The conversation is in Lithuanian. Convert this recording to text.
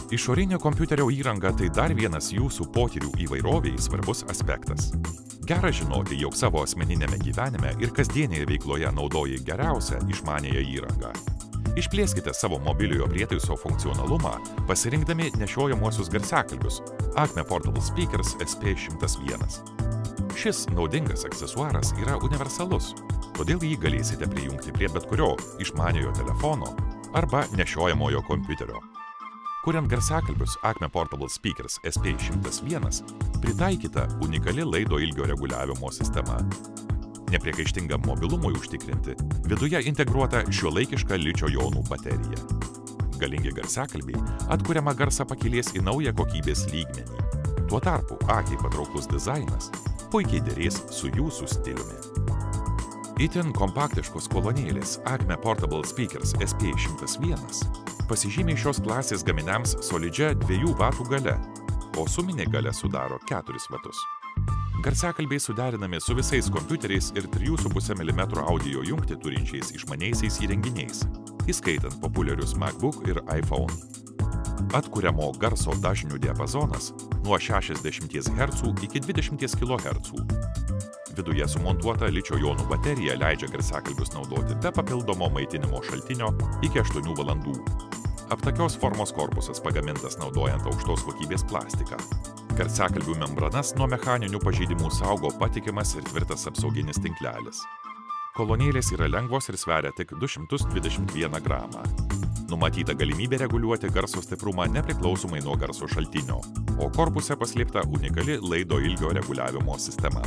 Išorinė kompiuterio įranga tai dar vienas jūsų potyrių įvairoviai svarbus aspektas. Gera žinoti, jog savo asmeninėme gyvenime ir kasdienėje veikloje naudoji geriausią išmaniąją įrangą. Išplėskite savo mobiliojo prietaiso funkcionalumą, pasirinkdami nešiojamuosius garsiakalbius Acme Portable Speakers SP101. Šis naudingas aksesuaras yra universalus, todėl jį galėsite prijungti prie bet kurio išmaniojo telefono arba nešiojamojo kompiuterio. Kuriant garsiakalbius Acme Portable Speakers SP101 pritaikyta unikali laido ilgio reguliavimo sistema. Nepriekaištingam mobilumui užtikrinti viduje integruota šiuolaikiška ličio jonų baterija. Galingi garsiakalbiai atkuriamą garsą pakilės į naują kokybės lygmenį. Tuo tarpu akiai patrauklus dizainas puikiai derės su jūsų stiliumi. Itin kompaktiškos kolonėlės Acme Portable Speakers SP101 pasižymiai šios klasės gaminiams solidžia 2 vatų galia, o suminė galia sudaro 4 vatus. Garsiakalbiai suderinami su visais kompiuteriais ir 3,5 mm audio jungtį turinčiais išmaniaisiais įrenginiais, įskaitant populiarius MacBook ir iPhone. Atkuriamo garso dažnių diapazonas nuo 60 Hz iki 20 kHz. Viduje sumontuota ličio jonų baterija leidžia garsiakalbius naudoti be papildomo maitinimo šaltinio iki 8 valandų. Aptakios formos korpusas pagamintas naudojant aukštos kokybės plastiką. Garsiakalbių membranas nuo mechaninių pažeidimų saugo patikimas ir tvirtas apsauginis tinklelis. Kolonėlės yra lengvos ir sveria tik 221 gramą. Numatyta galimybė reguliuoti garso stiprumą nepriklausomai nuo garso šaltinio, o korpuse paslėpta unikali laido ilgio reguliavimo sistema.